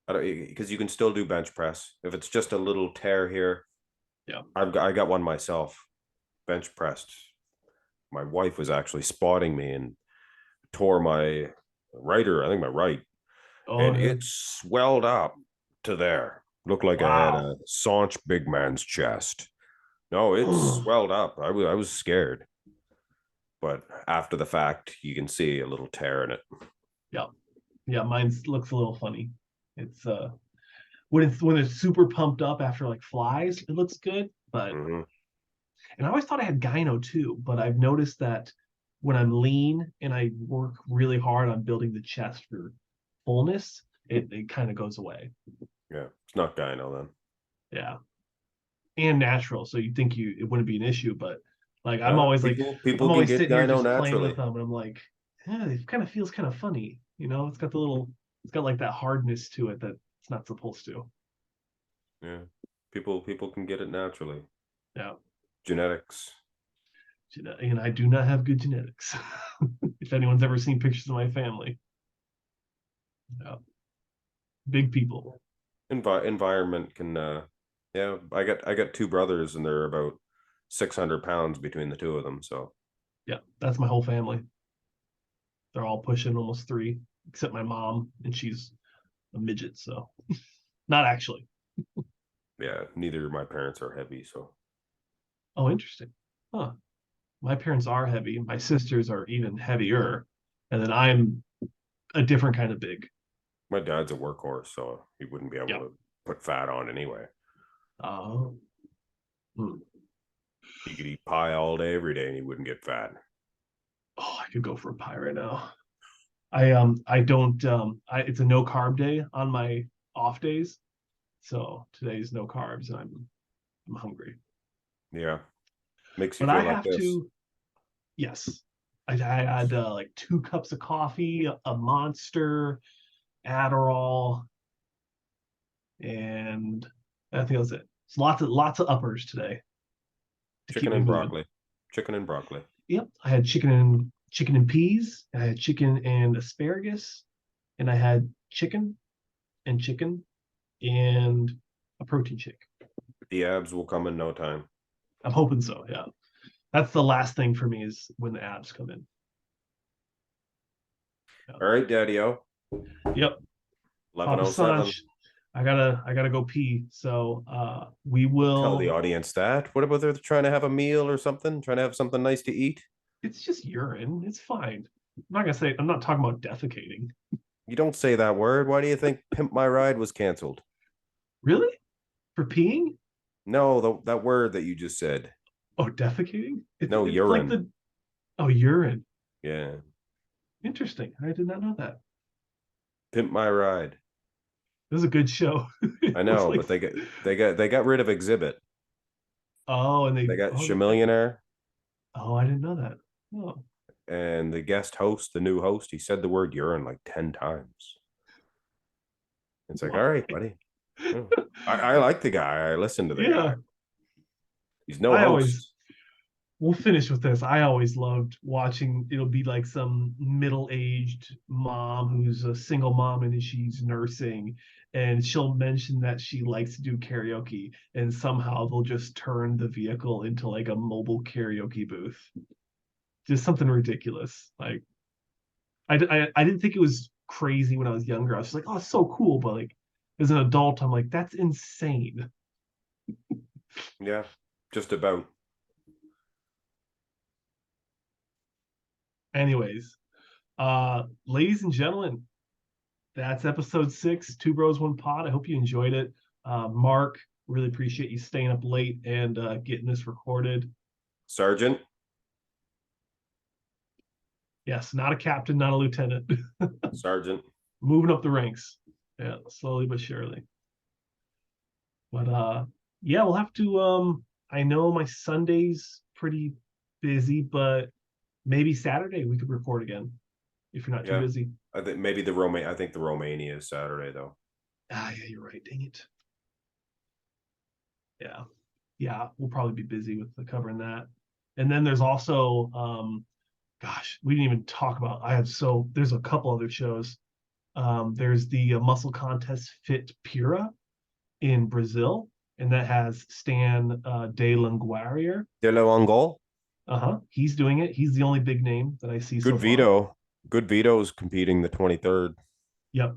Because you can still do bench press if it's just a little tear here. Yeah, I got one myself, bench pressed. My wife was actually spotting me and tore my right, and it swelled up to there. Looked like I had a Saunch big man's chest. No, it's swelled up. I was scared. But after the fact, you can see a little tear in it. Yeah. Yeah, mine looks a little funny. It's when it's super pumped up after like flies, it looks good. But and I always thought I had gyno too, but I've noticed that when I'm lean and I work really hard on building the chest for fullness, it kind of goes away. Yeah, it's not gyno then. Yeah. And natural. So you think it wouldn't be an issue, but like I'm No, always people I'm can always get sitting here gyno just playing with naturally. them and I'm like, yeah, it kind of feels kind of funny. It's got like that hardness to it that it's not supposed to. Yeah. People can get it naturally. Yeah. Genetics. And I do not have good genetics. If anyone's ever seen pictures of my family. Yeah. Big people. Environment can yeah, I got two brothers and they're about 600 pounds between the two of them. So Yeah, that's my whole family. They're all pushing almost 3, except my mom, and she's a midget, so not actually. yeah, neither of my parents are heavy. So Oh, interesting. Huh. My parents are heavy. My sisters are even heavier. And then I'm a different kind of big. my dad's a workhorse, so he wouldn't be able Yeah. to put fat on anyway. Oh. He could eat pie all day, every day, and he wouldn't get fat. Oh, I could go for a pie right now. I don't it's a no carb day on my off days. So today's no carbs and I'm hungry. Yeah, makes you But I feel like have this. to, yes. I had like 2 cups of coffee, a Monster, Adderall, and I think that was it. It's lots of uppers today to keep Chicken me and moving. broccoli. Chicken and broccoli. Yep, I had chicken and peas. I had chicken and asparagus, and I had chicken and a protein shake. The abs will come in no time. I'm hoping so. Yeah, that's the last thing for me is when the abs come in. Yeah. All right, Daddy-O. Yep. Papa 11:07. Sanch, I gotta go pee. So we Tell the will. audience that. What about they're trying to have a meal or something? Trying to have something nice to eat? It's just urine. It's fine. I'm not talking about defecating. You don't say that word. Why do you think Pimp My Ride was canceled? Really? For peeing? No, that word that you just said. Oh, defecating? No, It's like urine. urine. Yeah. Interesting. I did not know that. Pimp My Ride. It was a good show. I It was know, like, but they got rid of Exhibit. oh, and They got they got, Chamillionaire oh, I didn't know that. Oh, and the guest host, the new host, he said the word urine like 10 times. It's like, all why? right, buddy. I like the guy. I listen to the guy. Yeah. He's no I always, host. we'll finish with this. I always loved watching, it'll be like some middle-aged mom who's a single mom and she's nursing, and she'll mention that she likes to do karaoke, and somehow they'll just turn the vehicle into like a mobile karaoke booth. Just something ridiculous. Like I didn't think it was crazy when I was younger. I was just like, oh, it's so cool. But like as an adult, I'm like, that's insane. Yeah, just about. Anyways, ladies and gentlemen, that's episode 6, Two Bros, One Pod. I hope you enjoyed it. Mark, really appreciate you staying up late and getting this recorded. Sergeant. Yes, not a captain, not a lieutenant. Sergeant. Moving up the ranks. Yeah, slowly but surely. But yeah, we'll have to I know my Sunday's pretty busy, but maybe Saturday we could record again if you're not too Yeah. busy. I think maybe I think the Romania is Saturday though. Ah, yeah, you're right. Dang it. Yeah. Yeah, we'll probably be busy with the covering that. And then there's also gosh, we didn't even talk about there's a couple other shows. There's the muscle contest Fit Pura in Brazil, and that has Stan De Languarier. De La Angol. Uh-huh. He's doing it. He's the only big name that I see Good so far. Vito. Good Vito's competing the 23rd. Yep.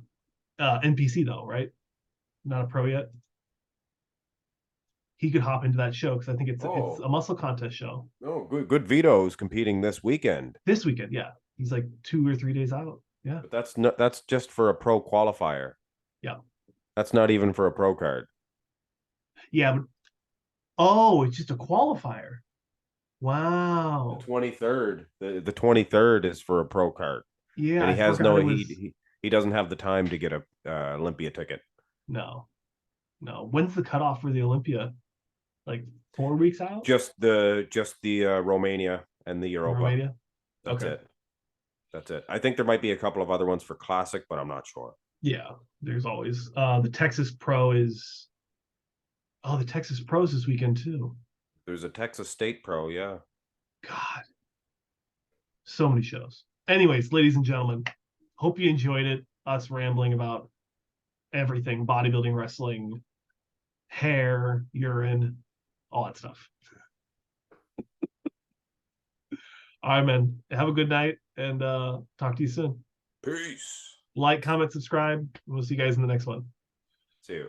NPC though, right? Not a pro yet. he could hop into that show because I think it's Oh. a muscle contest show. Oh, good. Vito's competing this weekend. This weekend, yeah. He's like 2 or 3 days out. Yeah. But that's just for a pro qualifier. Yeah. That's not even for a pro card. Yeah, but it's just a qualifier. Wow. The 23rd. The 23rd is for a pro card. Yeah, and he has no he doesn't have the time to get a Olympia ticket. No. When's the cutoff for the Olympia? Like 4 weeks out? Just the Romania and the Europa. Romania? That's it. I think there might be a couple of other ones for Classic, but I'm not sure. Yeah, there's always the Texas Pro is. Oh, the Texas Pro's this weekend too. There's a Texas State Pro, yeah. God, so many shows. Anyways, ladies and gentlemen, hope you enjoyed it. Us rambling about everything: bodybuilding, wrestling, hair, urine, all that stuff. All right, man. Have a good night, and talk to you soon. Peace. Like, comment, subscribe. We'll see you guys in the next one. See you.